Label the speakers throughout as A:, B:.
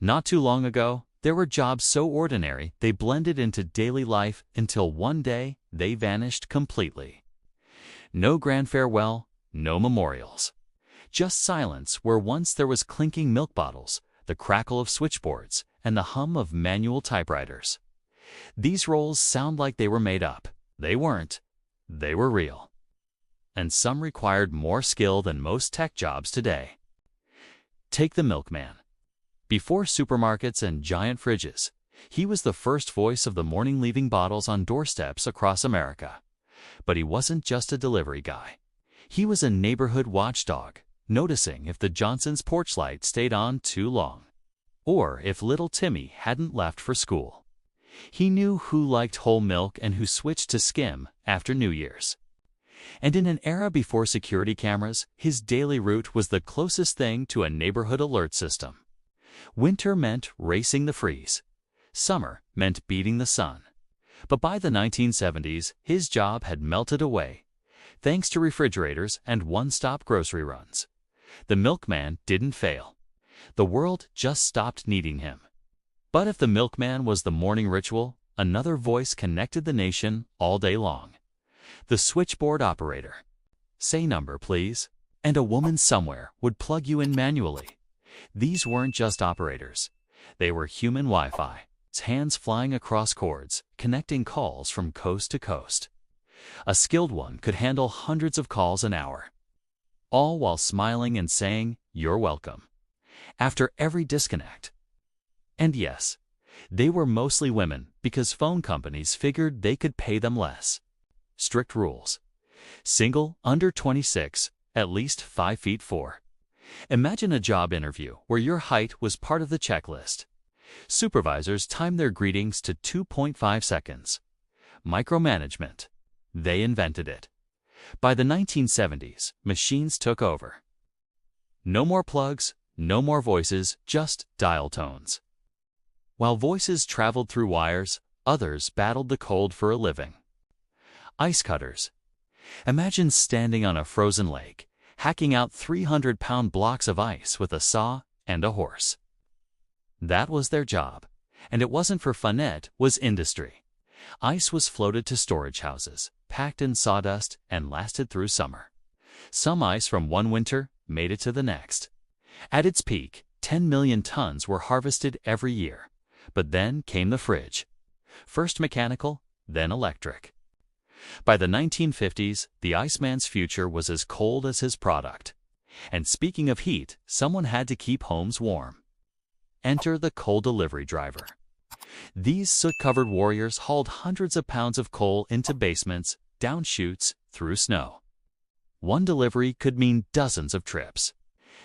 A: Not too long ago, there were jobs so ordinary they blended into daily life until one day they vanished completely. No grand farewell, no memorials. Just silence where once there was clinking milk bottles, the crackle of switchboards, and the hum of manual typewriters. These roles sound like they were made up. They weren't. They were real. And some required more skill than most tech jobs today. Take the milkman. Before supermarkets and giant fridges, he was the first voice of the morning leaving bottles on doorsteps across America. But he wasn't just a delivery guy. He was a neighborhood watchdog, noticing if the Johnson's porch light stayed on too long, or if little Timmy hadn't left for school. He knew who liked whole milk and who switched to skim after New Year's. And in an era before security cameras, his daily route was the closest thing to a neighborhood alert system. Winter meant racing the freeze. Summer meant beating the sun. But by the 1970s, his job had melted away, thanks to refrigerators and one-stop grocery runs. The milkman didn't fail. The world just stopped needing him. But if the milkman was the morning ritual, another voice connected the nation all day long. The switchboard operator. Say number, please. And a woman somewhere would plug you in manually. These weren't just operators. They were human Wi-Fi, hands flying across cords, connecting calls from coast to coast. A skilled one could handle hundreds of calls an hour, all while smiling and saying, "You're welcome," after every disconnect. And yes, they were mostly women because phone companies figured they could pay them less. Strict rules. Single, under 26, at least 5'4". Imagine a job interview where your height was part of the checklist. Supervisors timed their greetings to 2.5 seconds. Micromanagement. They invented it. By the 1970s, machines took over. No more plugs, no more voices, just dial tones. While voices traveled through wires, others battled the cold for a living. Ice cutters. Imagine standing on a frozen lake, hacking out 300-pound blocks of ice with a saw and a horse. That was their job, and it wasn't for fun, it was industry. Ice was floated to storage houses, packed in sawdust, and lasted through summer. Some ice from one winter made it to the next. At its peak, 10 million tons were harvested every year. But then came the fridge. First mechanical, then electric. By the 1950s, the Iceman's future was as cold as his product. And speaking of heat, someone had to keep homes warm. Enter the coal delivery driver. These soot-covered warriors hauled hundreds of pounds of coal into basements, down chutes, through snow. One delivery could mean dozens of trips.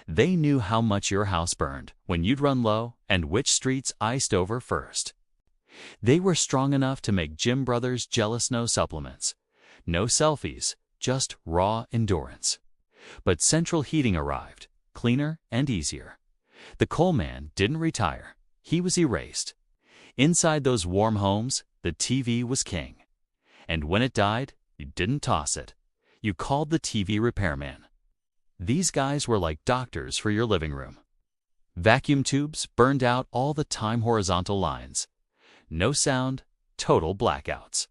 A: They knew how much your house burned, when you'd run low, and which streets iced over first. They were strong enough to make Jim Brothers jealous. No supplements, no selfies, just raw endurance. But central heating arrived, cleaner and easier. The coal man didn't retire. He was erased. Inside those warm homes, the TV was king. And when it died, you didn't toss it. You called the TV repairman. These guys were like doctors for your living room. Vacuum tubes burned out all the time horizontal lines. No sound, total blackouts.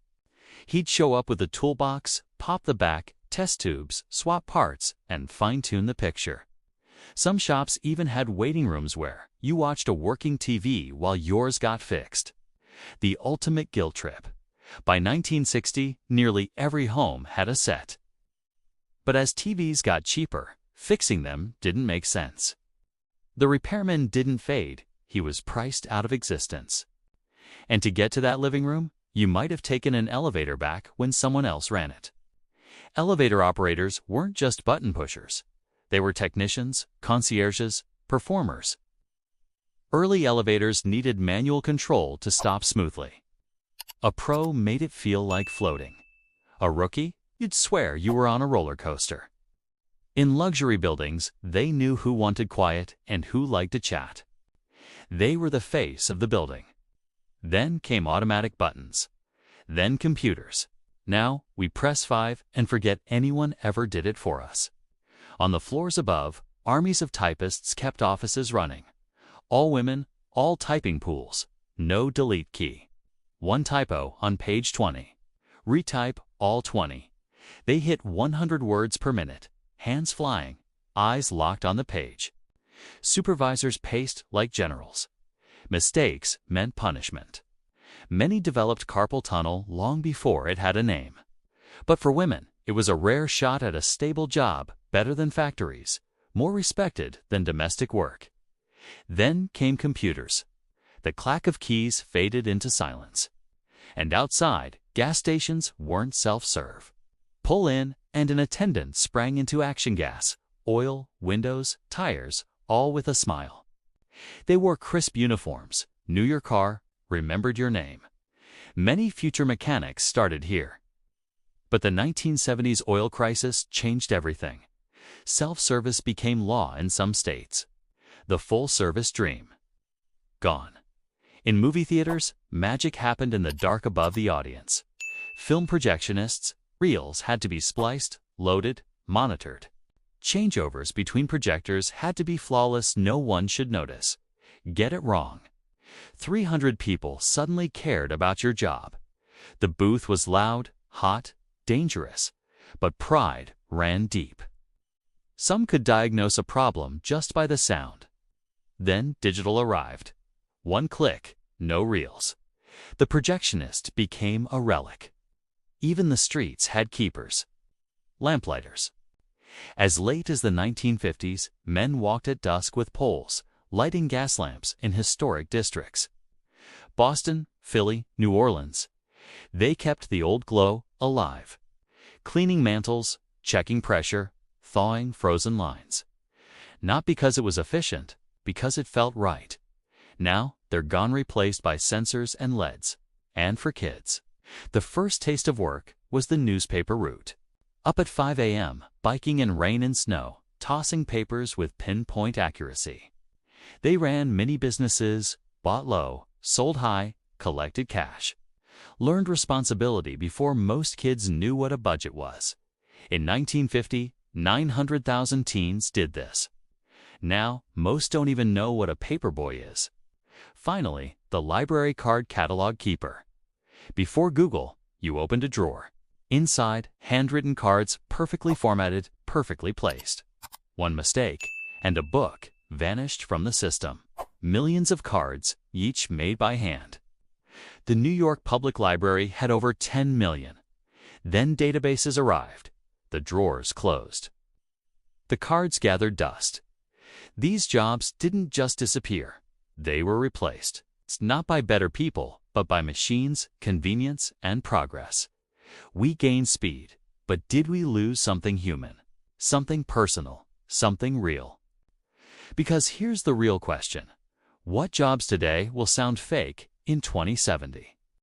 A: He'd show up with a toolbox, pop the back, test tubes, swap parts, and fine-tune the picture. Some shops even had waiting rooms where you watched a working TV while yours got fixed. The ultimate guilt trip. By 1960, nearly every home had a set. But as TVs got cheaper, fixing them didn't make sense. The repairman didn't fade, he was priced out of existence. And to get to that living room, you might have taken an elevator back when someone else ran it. Elevator operators weren't just button pushers. They were technicians, concierges, performers. Early elevators needed manual control to stop smoothly. A pro made it feel like floating. A rookie, you'd swear you were on a roller coaster. In luxury buildings, they knew who wanted quiet and who liked to chat. They were the face of the building. Then came automatic buttons. Then computers. Now we press 5 and forget anyone ever did it for us. On the floors above, armies of typists kept offices running. All women, All typing pools. No delete key. One typo on page 20. Retype all 20. They hit 100 words per minute. Hands flying. Eyes locked on the page. Supervisors paced like generals. Mistakes meant punishment. Many developed carpal tunnel long before it had a name. But for women, it was a rare shot at a stable job, better than factories, more respected than domestic work. Then came computers. The clack of keys faded into silence. And outside, gas stations weren't self-serve. Pull in, and an attendant sprang into action gas, oil, windows, tires, all with a smile. They wore crisp uniforms, knew your car, remembered your name. Many future mechanics started here. But the 1970s oil crisis changed everything. Self-service became law in some states. The full-service dream. Gone. In movie theaters, magic happened in the dark above the audience. Film projectionists, reels had to be spliced, loaded, monitored. Changeovers between projectors had to be flawless, no one should notice. Get it wrong. 300 people suddenly cared about your job. The booth was loud, hot, dangerous, but pride ran deep. Some could diagnose a problem just by the sound. Then digital arrived. One click, no reels. The projectionist became a relic. Even the streets had keepers. Lamplighters. As late as the 1950s, men walked at dusk with poles, lighting gas lamps in historic districts. Boston, Philly, New Orleans. They kept the old glow alive. Cleaning mantles, checking pressure, thawing frozen lines. Not because it was efficient, because it felt right. Now, they're gone, replaced by sensors and LEDs. And for kids, the first taste of work was the newspaper route. Up at 5 a.m., biking in rain and snow, tossing papers with pinpoint accuracy. They ran mini businesses, bought low, sold high, collected cash. Learned responsibility before most kids knew what a budget was. In 1950, 900,000 teens did this. Now, most don't even know what a paperboy is. Finally, the library card catalog keeper. Before Google, you opened a drawer. Inside, handwritten cards, perfectly formatted, perfectly placed. One mistake, and a book vanished from the system. Millions of cards, each made by hand. The New York Public Library had over 10 million. Then databases arrived. The drawers closed. The cards gathered dust. These jobs didn't just disappear. They were replaced. It's not by better people, but by machines, convenience, and progress. We gained speed, but did we lose something human? Something personal? Something real? Because here's the real question. What jobs today will sound fake in 2070?